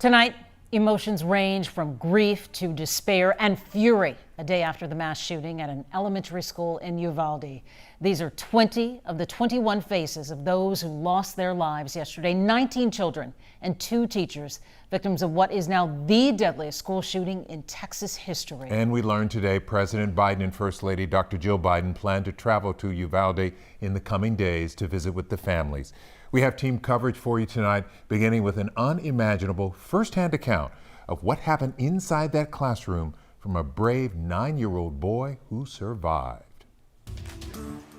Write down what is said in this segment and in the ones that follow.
Tonight, emotions range from grief to despair and fury a day after the mass shooting at an elementary school in Uvalde. These are 20 of the 21 faces of those who lost their lives yesterday. 19 children and 2 teachers, victims of what is now the deadliest school shooting in Texas history. And we learned today President Biden and First Lady Dr. Jill Biden plan to travel to Uvalde in the coming days to visit with the families. We have team coverage for you tonight, beginning with an unimaginable first-hand account of what happened inside that classroom from a brave 9-year-old boy who survived.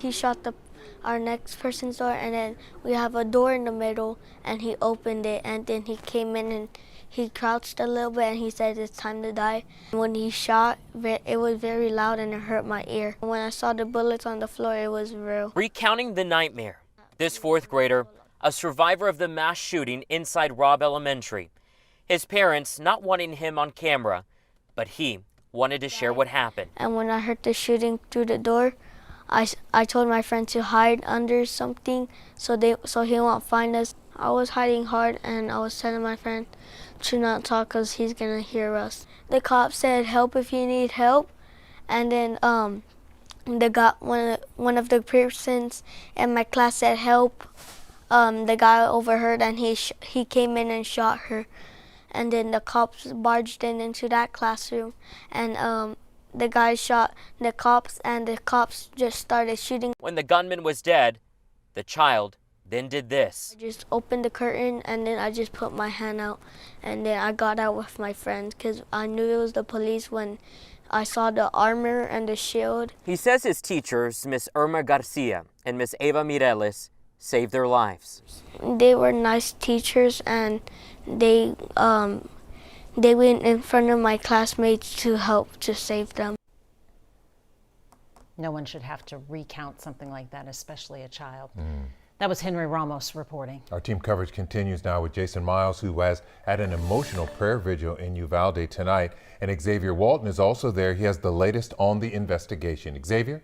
He shot our next person's door, and then we have a door in the middle, and he opened it, and then he came in and he crouched a little bit and he said it's time to die. When he shot, it was very loud and it hurt my ear. When I saw the bullets on the floor, it was real. Recounting the nightmare, this 4th grader, a survivor of the mass shooting inside Robb Elementary. His parents not wanting him on camera, but he wanted to share what happened. And when I heard the shooting through the door, I told my friend to hide under something so he won't find us. I was hiding hard, and I was telling my friend to not talk because he's gonna hear us. The cop said, "Help if you need help," and then one of the persons in my class said, "Help." The guy overheard, and he came in and shot her. And then the cops barged into that classroom, and the guy shot the cops, and the cops just started shooting. When the gunman was dead, the child then did this. I just opened the curtain, and then I just put my hand out, and then I got out with my friends because I knew it was the police when I saw the armor and the shield. He says his teachers, Miss Irma Garcia and Miss Eva Mireles, saved their lives. They were nice teachers, and they went in front of my classmates to help to save them. No one should have to recount something like that, especially a child. That was Henry Ramos reporting. Our team coverage continues now with Jason Miles, who was at an emotional prayer vigil in Uvalde tonight. And Xavier Walton is also there. He has the latest on the investigation. Xavier?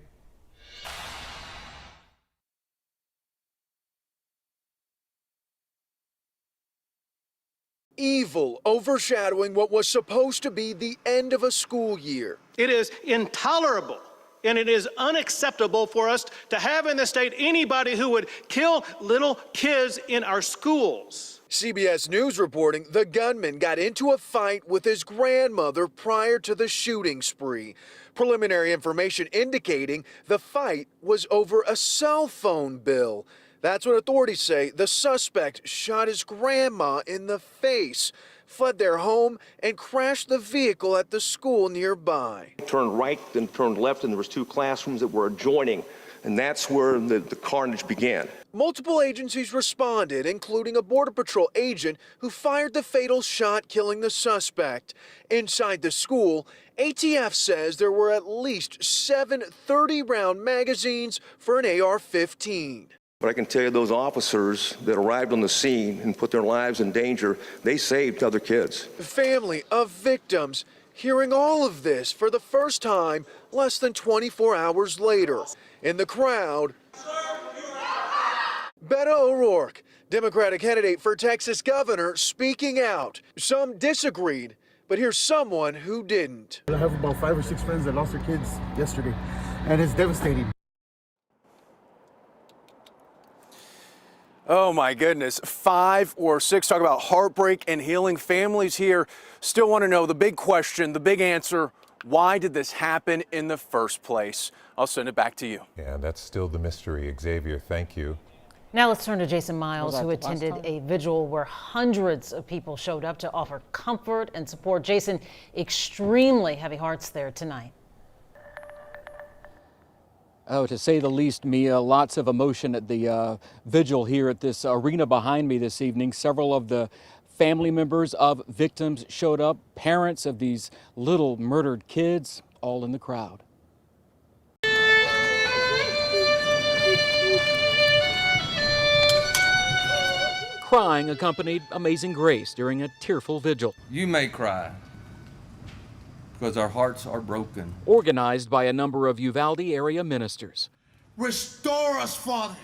Evil overshadowing what was supposed to be the end of a school year. It is intolerable and it is unacceptable for us to have in the state anybody who would kill little kids in our schools. CBS News reporting the gunman got into a fight with his grandmother prior to the shooting spree. Preliminary information indicating the fight was over a cell phone bill. That's what authorities say. The suspect shot his grandma in the face, fled their home, and crashed the vehicle at the school nearby. Turned right, then turned left, and there was 2 classrooms that were adjoining, and that's where the carnage began. Multiple agencies responded, including a Border Patrol agent who fired the fatal shot, killing the suspect. Inside the school, ATF says there were at least 7 30-round magazines for an AR-15. But I can tell you those officers that arrived on the scene and put their lives in danger, they saved other kids. The family of victims hearing all of this for the first time less than 24 hours later. In the crowd, Beto O'Rourke, Democratic candidate for Texas governor, speaking out. Some disagreed, but here's someone who didn't. I have about 5 or 6 friends that lost their kids yesterday, and it's devastating. Oh my goodness, 5 or 6, talk about heartbreak and healing. Families here still want to know the big question, the big answer, why did this happen in the first place? I'll send it back to you. Yeah, that's still the mystery. Xavier, thank you. Now let's turn to Jason Miles, who attended a vigil where hundreds of people showed up to offer comfort and support. Jason, extremely heavy hearts there tonight. Oh, to say the least, Mia, lots of emotion at the vigil here at this arena behind me this evening. Several of the family members of victims showed up, parents of these little murdered kids, all in the crowd. Crying accompanied Amazing Grace during a tearful vigil. You may cry, because our hearts are broken. Organized by a number of Uvalde area ministers. Restore us, Father.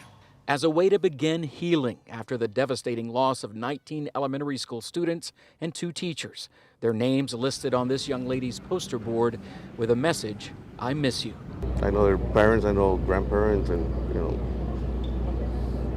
as a way to begin healing after the devastating loss of 19 elementary school students and 2 teachers. Their names listed on this young lady's poster board with a message, "I miss you." I know their parents, I know grandparents, and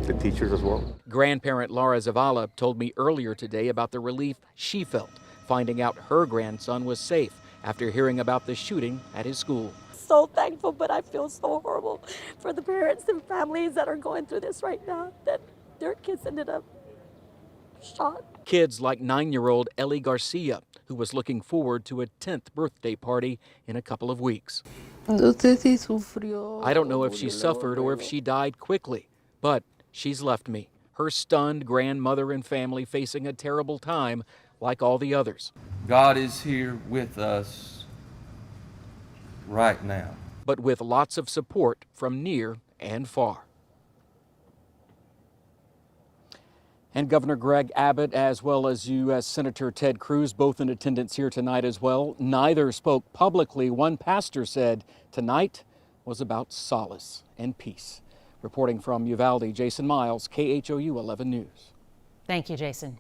the teachers as well. Grandparent Laura Zavala told me earlier today about the relief she felt finding out her grandson was safe after hearing about the shooting at his school. So thankful, but I feel so horrible for the parents and families that are going through this right now, that their kids ended up shot. Kids like 9-year-old Ellie Garcia, who was looking forward to a 10th birthday party in a couple of weeks. I don't know if she suffered or if she died quickly, but she's left me, her stunned grandmother and family facing a terrible time like all the others. God is here with us right now. But with lots of support from near and far. And Governor Greg Abbott, as well as U.S. Senator Ted Cruz, both in attendance here tonight as well. Neither spoke publicly. One pastor said tonight was about solace and peace. Reporting from Uvalde, Jason Miles, KHOU 11 News. Thank you, Jason.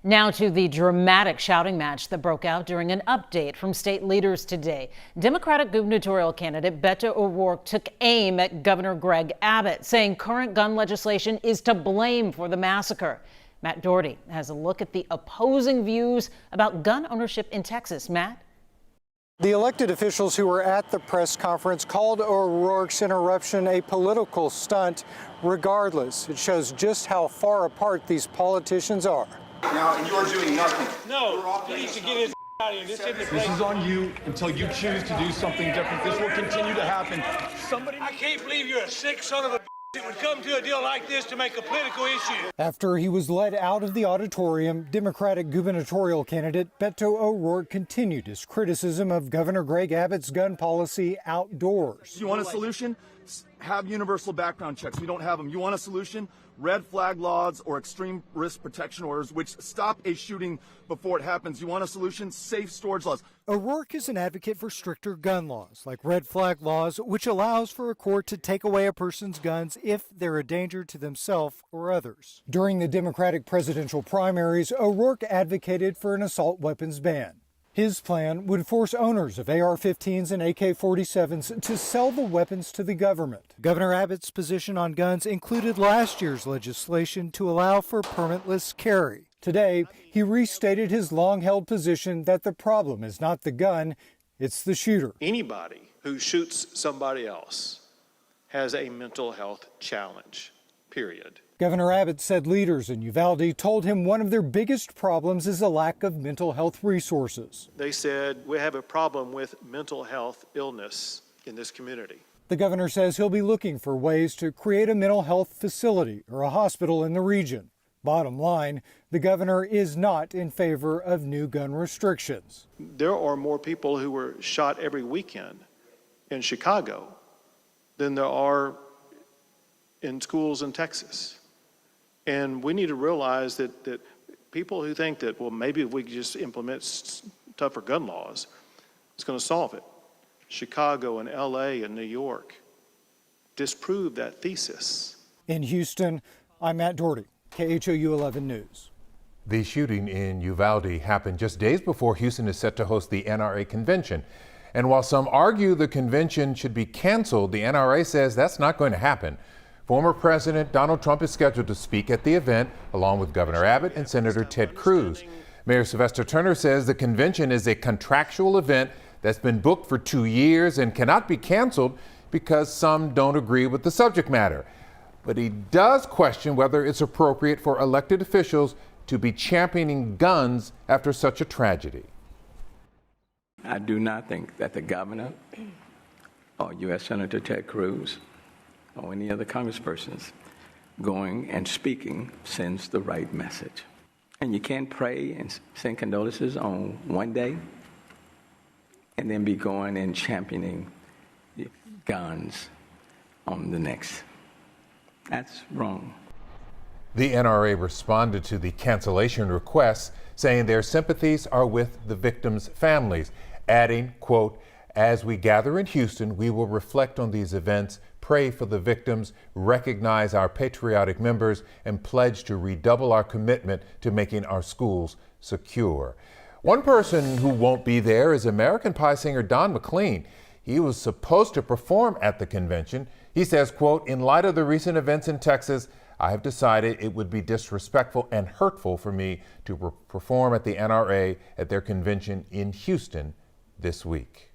Now to the dramatic shouting match that broke out during an update from state leaders today. Democratic gubernatorial candidate Beto O'Rourke took aim at Governor Greg Abbott, saying current gun legislation is to blame for the massacre. Matt Doherty has a look at the opposing views about gun ownership in Texas. Matt? The elected officials who were at the press conference called O'Rourke's interruption a political stunt. Regardless, it shows just how far apart these politicians are. Now, and you're doing nothing. No, he needs to get his out of here. This is on you until you choose to do something different. This will continue to happen. I can't believe you're a sick son of a that would come to a deal like this to make a political issue. After he was led out of the auditorium, Democratic gubernatorial candidate Beto O'Rourke continued his criticism of Governor Greg Abbott's gun policy outdoors. You want a solution? Have universal background checks. We don't have them. You want a solution? Red flag laws or extreme risk protection orders, which stop a shooting before it happens. You want a solution? Safe storage laws. O'Rourke is an advocate for stricter gun laws, like red flag laws, which allows for a court to take away a person's guns if they're a danger to themselves or others. During the Democratic presidential primaries, O'Rourke advocated for an assault weapons ban. His plan would force owners of AR-15s and AK-47s to sell the weapons to the government. Governor Abbott's position on guns included last year's legislation to allow for permitless carry. Today, he restated his long-held position that the problem is not the gun, it's the shooter. Anybody who shoots somebody else has a mental health challenge, period. Governor Abbott said leaders in Uvalde told him one of their biggest problems is a lack of mental health resources. They said, we have a problem with mental health illness in this community. The governor says he'll be looking for ways to create a mental health facility or a hospital in the region. Bottom line, the governor is not in favor of new gun restrictions. There are more people who were shot every weekend in Chicago than there are in schools in Texas. And we need to realize that people who think that, well, maybe if we could just implement tougher gun laws, it's going to solve it. Chicago and LA and New York disprove that thesis. In Houston, I'm Matt Doherty, KHOU 11 News. The shooting in Uvalde happened just days before Houston is set to host the NRA convention. And while some argue the convention should be canceled, the NRA says that's not going to happen. Former President Donald Trump is scheduled to speak at the event, along with Governor Abbott and Senator Ted Cruz. Mayor Sylvester Turner says the convention is a contractual event that's been booked for 2 years and cannot be canceled because some don't agree with the subject matter. But he does question whether it's appropriate for elected officials to be championing guns after such a tragedy. I do not think that the governor or U.S. Senator Ted Cruz or any other congresspersons going and speaking sends the right message. And you can't pray and send condolences on one day and then be going and championing guns on the next. That's wrong. The NRA responded to the cancellation requests, saying their sympathies are with the victims' families, adding, quote, "As we gather in Houston, we will reflect on these events, pray for the victims, recognize our patriotic members, and pledge to redouble our commitment to making our schools secure. One person who won't be there is American Pie singer Don McLean. He was supposed to perform at the convention. He says, quote, "In light of the recent events in Texas, I have decided it would be disrespectful and hurtful for me to perform at the NRA at their convention in Houston this week."